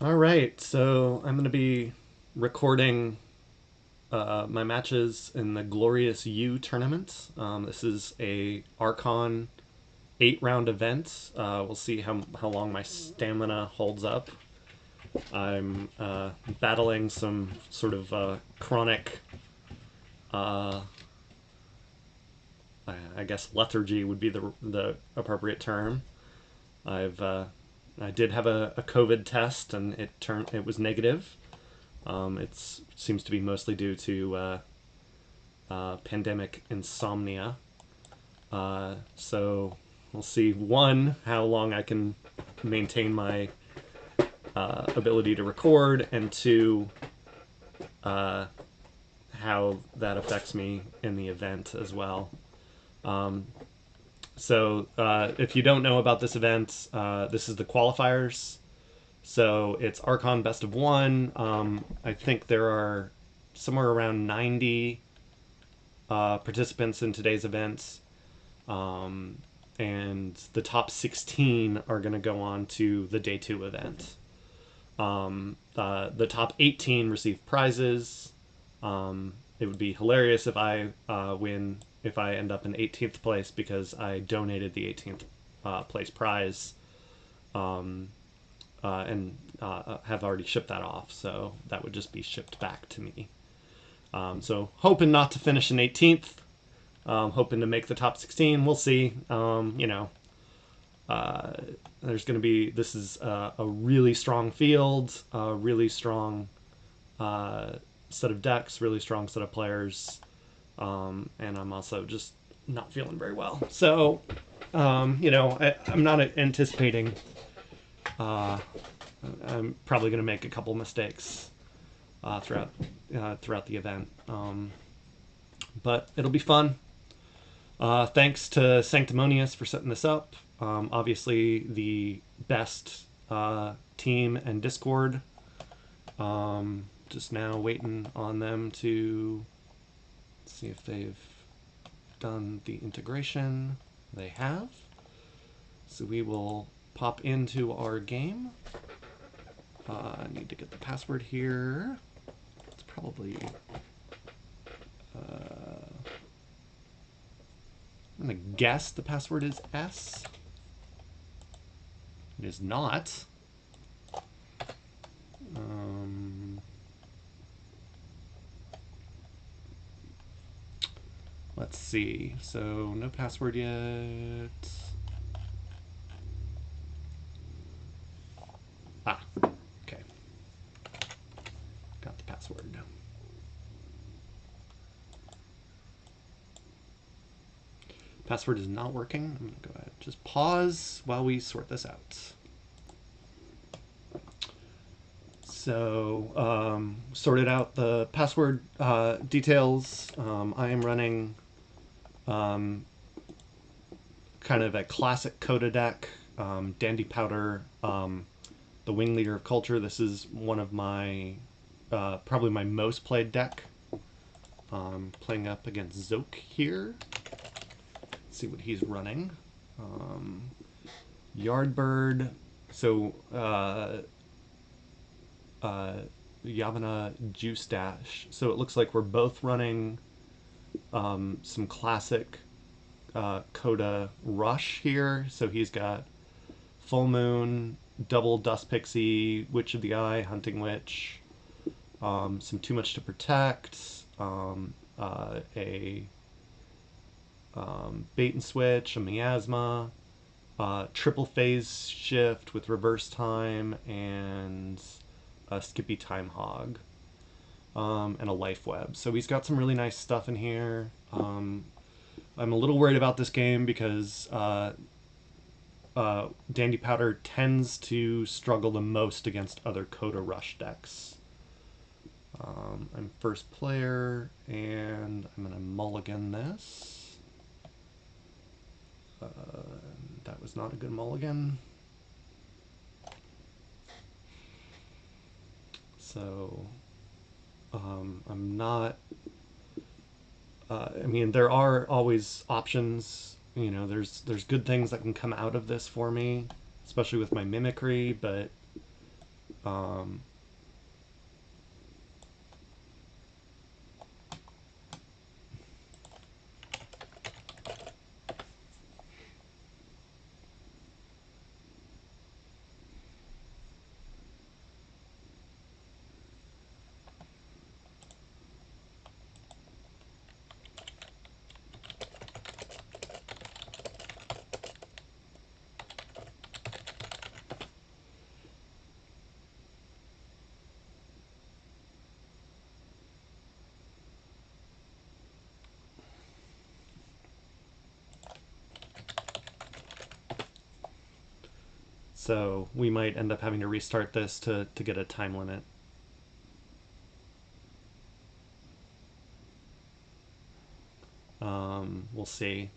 All right, so I'm going to be recording my matches in the Glorious U tournament. This is a Archon 8-round event. We'll see how long my stamina holds up. I'm battling some sort of chronic, uh, I guess lethargy would be the appropriate term. I've I did have a COVID test and it was negative. It seems to be mostly due to pandemic insomnia. So we'll see, one, how long I can maintain my ability to record, and two, how that affects me in the event as well. If you don't know about this event, this is the qualifiers. So it's Archon best of one. I think there are somewhere around 90 participants in today's event. And the top 16 are going to go on to the day two event. The top 18 receive prizes. It would be hilarious if I if I end up in 18th place because I donated the 18th place prize. And have already shipped that off, so that would just be shipped back to me. So hoping not to finish in 18th, hoping to make the top 16. We'll see. There's going to be, this is a really strong field, a really strong set of decks, really strong set of players, and I'm also just not feeling very well. So, I'm not anticipating. I'm probably going to make a couple mistakes throughout the event, but it'll be fun. Thanks to Sanctimonious for setting this up. Obviously, the best team and Discord. Just now waiting on them to see if they've done the integration. They have. So we will pop into our game. I need to get the password here. It's probably... I'm going to guess the password is S. It is not. Let's see. So, no password yet. Ah, okay. Got the password. Password is not working. I'm going to go ahead and just pause while we sort this out. So, sorted out the password details. I am running kind of a classic Coda deck, Dandy Powder, the Wing Leader of Culture. This is one of my, probably my most played deck. Playing up against Xoque here. Let's see what he's running. Yardbird. So, Yavana Juice Dash. So it looks like we're both running some classic Coda Rush here. So he's got Full Moon, Double Dust Pixie, Witch of the Eye, Hunting Witch, some Too Much to Protect, a Bait and Switch, a Miasma, Triple Phase Shift with Reverse Time, and a Skippy Time Hog, and a Life Web. So he's got some really nice stuff in here. I'm a little worried about this game because Dandy Powder tends to struggle the most against other Coda Rush decks. I'm first player, and I'm going to mulligan this. That was not a good mulligan. So, I'm not... I mean, there are always options. You know, there's good things that can come out of this for me, especially with my mimicry, but So we might end up having to restart this to get a time limit. We'll see.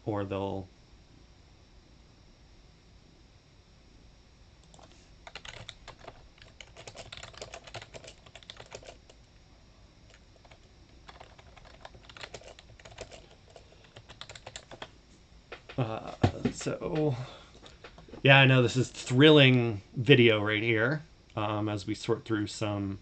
Or they'll... So, yeah, I know this is thrilling video right here as we sort through some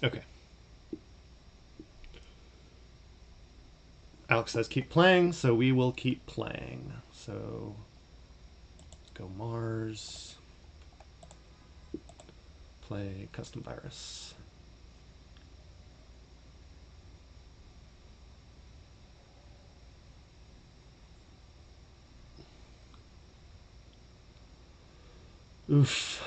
okay. Alex says keep playing, so we will keep playing. So let's go Mars. Play custom virus. Oof.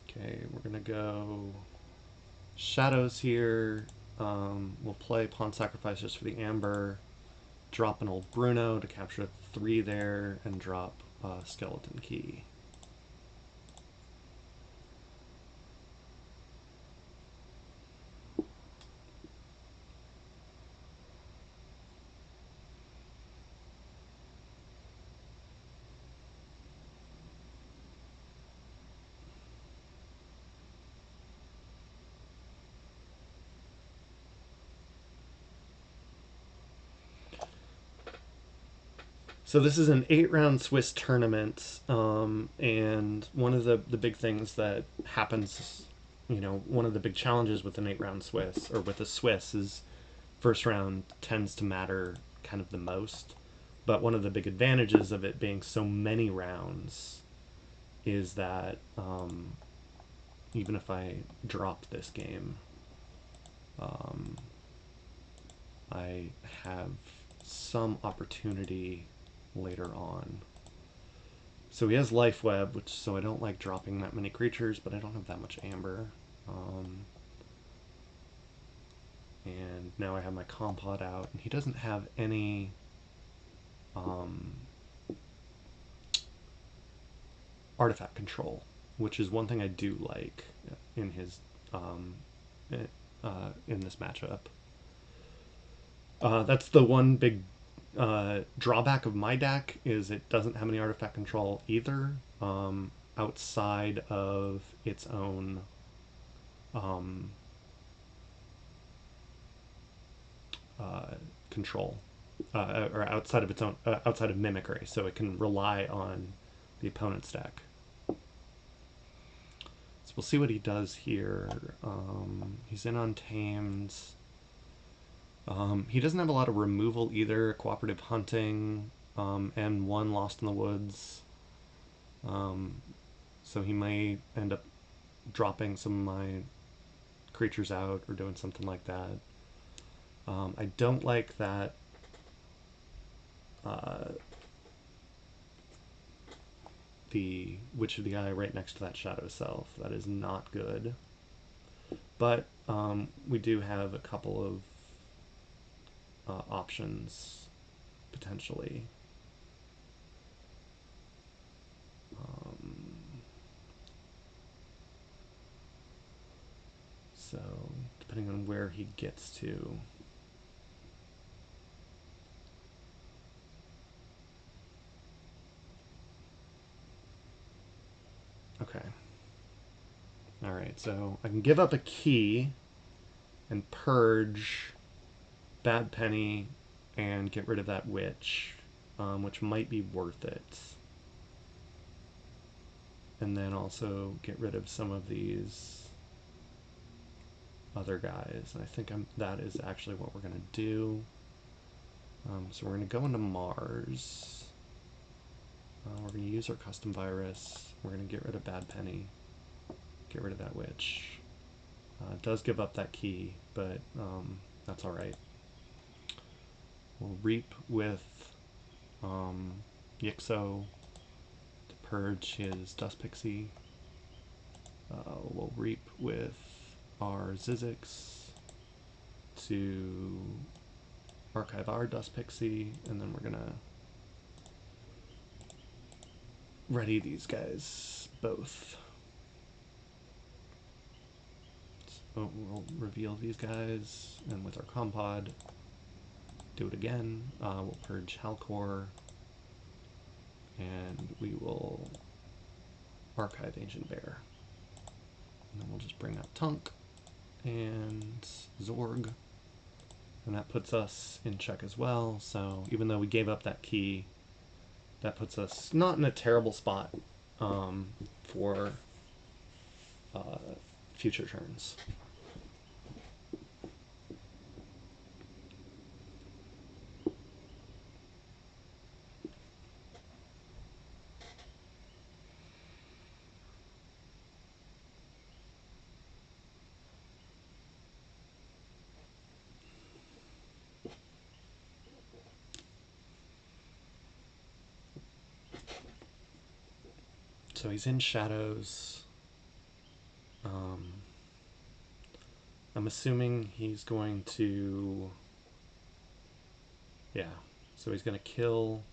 Okay, we're gonna go shadows here. We'll play pawn sacrifice just for the amber. Drop an old Bruno to capture 3 there, and drop skeleton key. So this is an 8-round Swiss tournament, and one of the big things that happens, one of the big challenges with an 8-round Swiss, or with a Swiss, is first round tends to matter kind of the most. But one of the big advantages of it being so many rounds is that even if I drop this game, I have some opportunity later on. So he has Life Web, so I don't like dropping that many creatures, but I don't have that much amber. And now I have my Compod out, and he doesn't have any artifact control, which is one thing I do like in his in this matchup. That's the one big drawback of my deck, is it doesn't have any artifact control either, outside of its own control, or outside of its own outside of mimicry, so it can rely on the opponent's deck. So we'll see what he does here. He's in Untamed. He doesn't have a lot of removal either. Cooperative Hunting, and 1 Lost in the Woods. So he may end up dropping some of my creatures out or doing something like that. I don't like that the Witch of the Eye right next to that Shadow Self. That is not good. But we do have a couple of options, potentially. So, depending on where he gets to. Okay. Alright, so I can give up a key and purge Bad Penny and get rid of that witch, which might be worth it. And then also get rid of some of these other guys. And I think that is actually what we're going to do. So we're going to go into Mars. We're going to use our custom virus. We're going to get rid of Bad Penny. Get rid of that witch. It does give up that key, but that's alright. We'll reap with Yixo to purge his Dust Pixie. We'll reap with our Zizix to archive our Dust Pixie, and then we're gonna ready these guys both. So we'll reveal these guys, and with our Compod, do it again. We'll purge Halcor, and we will archive Ancient Bear. And then we'll just bring out Tunk and Zorg, and that puts us in check as well. So even though we gave up that key, that puts us not in a terrible spot for future turns. So he's in shadows. I'm assuming he's going to... Yeah, so he's going to kill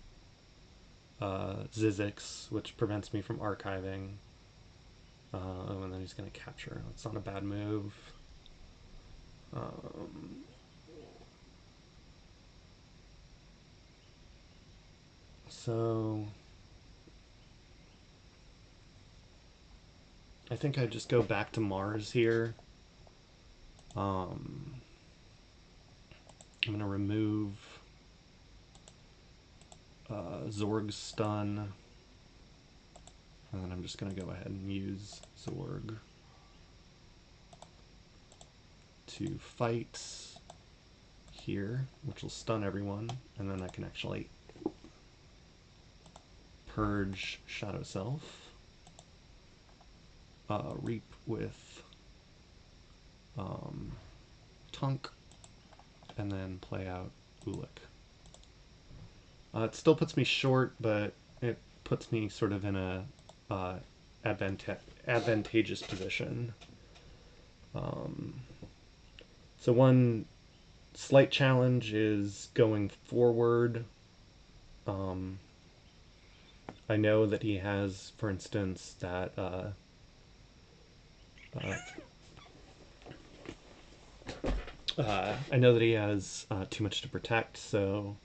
Zizix, which prevents me from archiving. And then he's going to capture. That's not a bad move. So... I think I just go back to Mars here. I'm going to remove Zorg's stun, and then I'm just going to go ahead and use Zorg to fight here, which will stun everyone, and then I can actually purge Shadow Self, reap with Tunk, and then play out Ulik. It still puts me short, but it puts me sort of in a advantageous position. So one slight challenge is going forward. I know that he has, for instance, that I know that he has too much to protect, so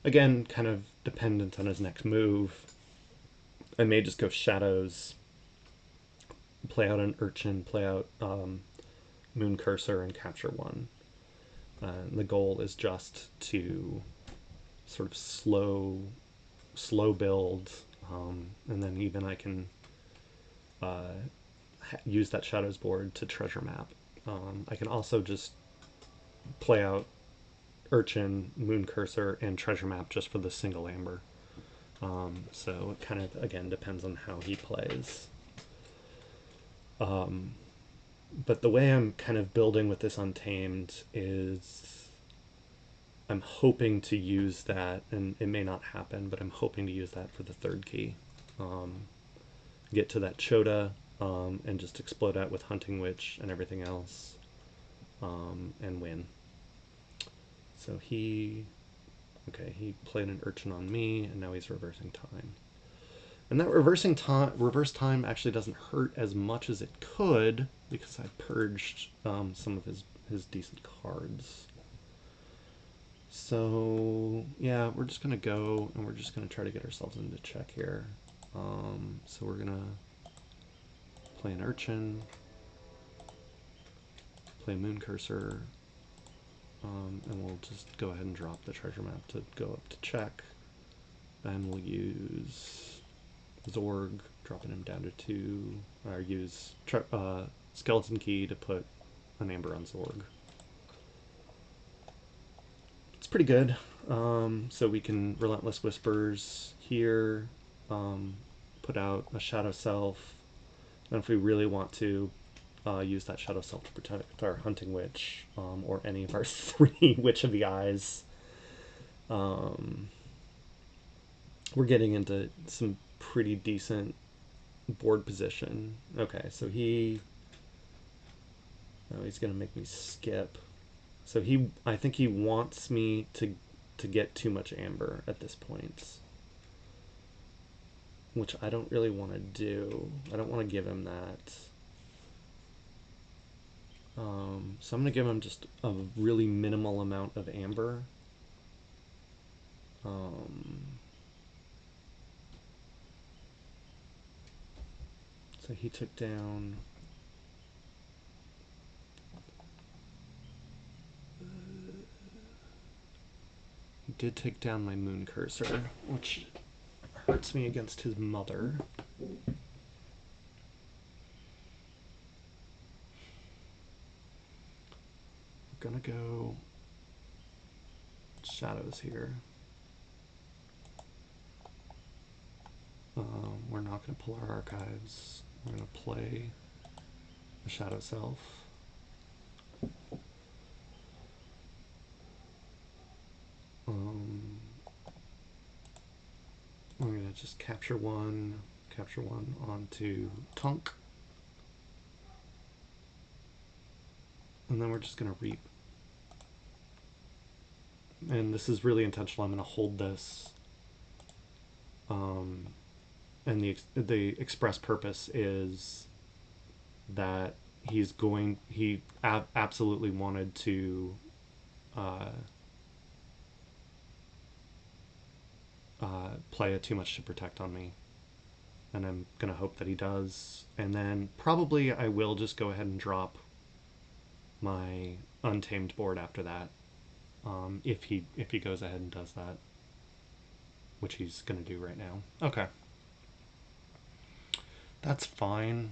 again, kind of dependent on his next move. I may just go Shadows, play out an Urchin, play out Moon Cursor, and capture one. The goal is just to sort of slow build, and then even I can use that Shadows board to treasure map. I can also just play out Urchin, Moon Cursor, and treasure map just for the single amber. So it kind of, again, depends on how he plays. But the way I'm kind of building with this Untamed is I'm hoping to use that, and it may not happen, but I'm hoping to use that for the third key. get to that Chota, and just explode out with Hunting Witch and everything else, and win. So he played an Urchin on me, and now he's reversing time. And that reverse time actually doesn't hurt as much as it could because I purged some of his decent cards. So yeah, we're just gonna go and we're just gonna try to get ourselves into check here. So we're gonna play an Urchin, play Moon Cursor, and we'll just go ahead and drop the treasure map to go up to check. And we'll use Zorg, dropping him down to 2, or use Skeleton Key to put an Amber on Zorg. It's pretty good. So we can Relentless Whispers here, put out a Shadow Self, and if we really want to, use that Shadow Self to protect our Hunting Witch, or any of our 3 Witch of the Eyes. We're getting into some pretty decent board position. Okay, so he's gonna make me skip. So I think he wants me to get too much Amber at this point, which I don't really want to do. I don't want to give him that. So I'm gonna give him just a really minimal amount of Amber. So he took down. He did take down my Moon Cursor, which hurts me against his mother. We're gonna go Shadows here. We're not gonna pull our archives. We're gonna play the Shadow Self. I'm gonna just capture one onto Tunk. And then we're just gonna reap. And this is really intentional. I'm gonna hold this. And the express purpose is that he absolutely wanted to play a too much to protect on me, and I'm gonna hope that he does, and then probably I will just go ahead and drop my Untamed board after that, if he goes ahead and does that, which he's gonna do right now. Okay, that's fine.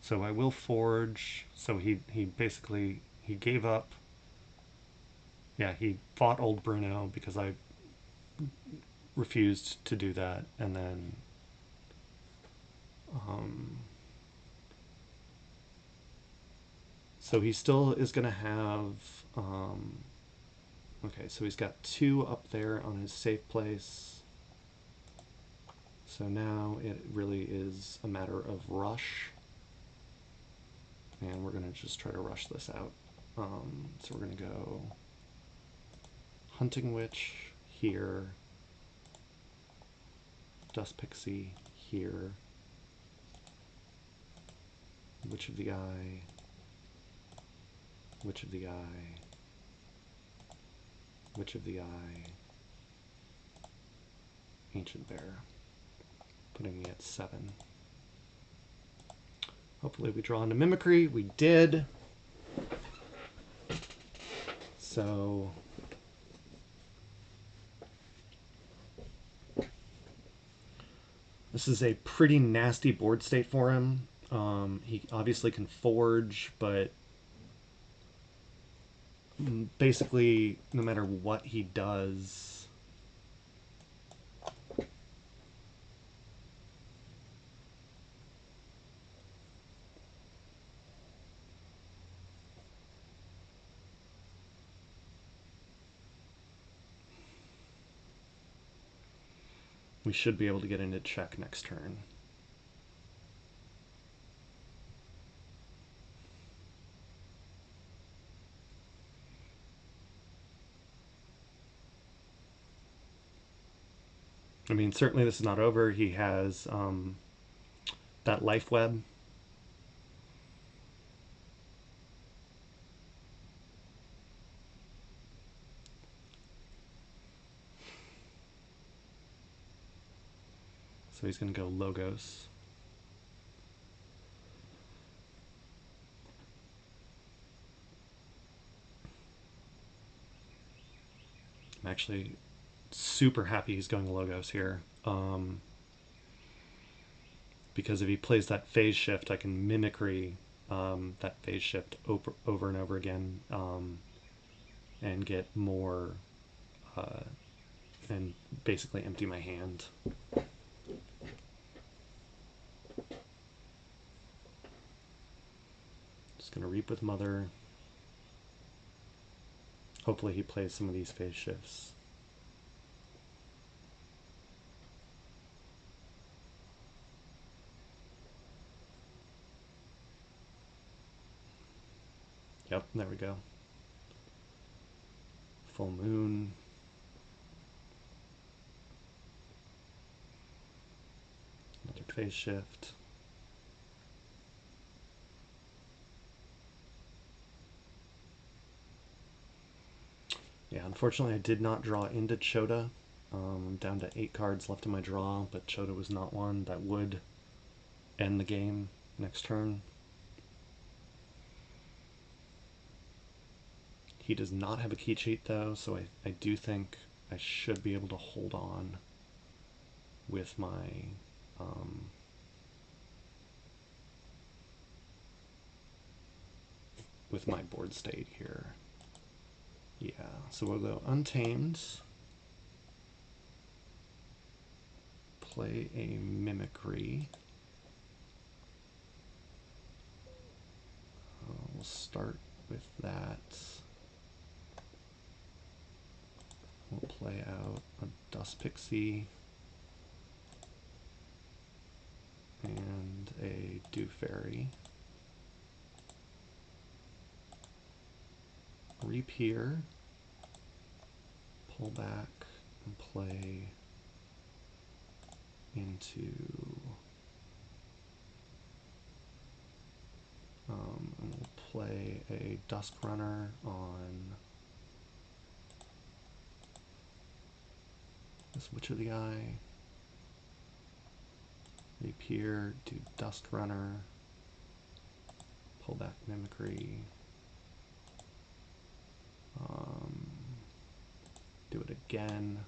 So I will forge. So he basically he gave up. Yeah, he fought old Bruno because I refused to do that, and then so he still is gonna have okay, so he's got 2 up there on his safe place. So now it really is a matter of rush, and we're gonna just try to rush this out. So we're gonna go Hunting Witch here, Dust Pixie here, Witch of the Eye, Witch of the Eye, Witch of the Eye, Ancient Bear, putting me at 7. Hopefully we draw into Mimicry. We did. So this is a pretty nasty board state for him. He obviously can forge, but basically no matter what he does, we should be able to get into check next turn. I mean, certainly this is not over. He has that life web. So he's going to go Logos. I'm actually super happy he's going Logos here. Because if he plays that phase shift, I can mimicry that phase shift over and over again and get more and basically empty my hand. Just going to Reap with Mother. Hopefully he plays some of these phase shifts. Yep, there we go. Full moon. Another phase shift. Yeah, unfortunately I did not draw into Xoque. I'm down to 8 cards left in my draw, but Xoque was not one that would end the game next turn. He does not have a key cheat though, so I do think I should be able to hold on with my board state here. Yeah, so we'll go Untamed, play a Mimicry. We'll start with that. We'll play out a Dust Pixie and a Dew Fairy. Reap here, pull back and play into and we'll play a Dusk Runner on this Witch of the Eye. Reap here, do Dusk Runner, pull back Mimicry. Do it again.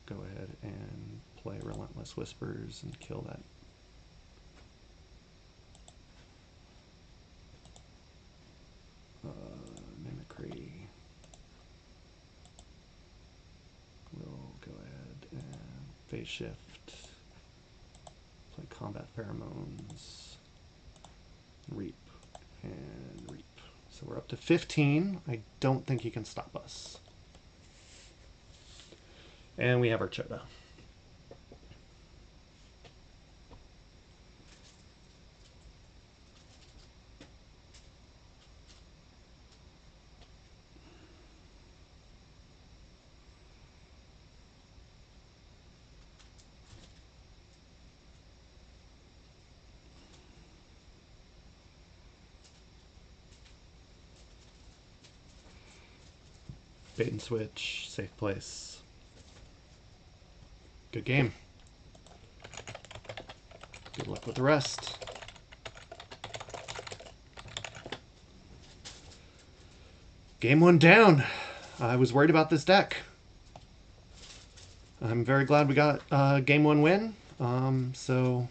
Go ahead and play Relentless Whispers and kill that. Mimicry. We'll go ahead and phase shift. Play Combat Pheromones. Reap and Reap. So we're up to 15. I don't think he can stop us. And we have our Xoque. Bait and switch, safe place. Good game. Good luck with the rest. Game 1 down. I was worried about this deck. I'm very glad we got a Game 1 win. So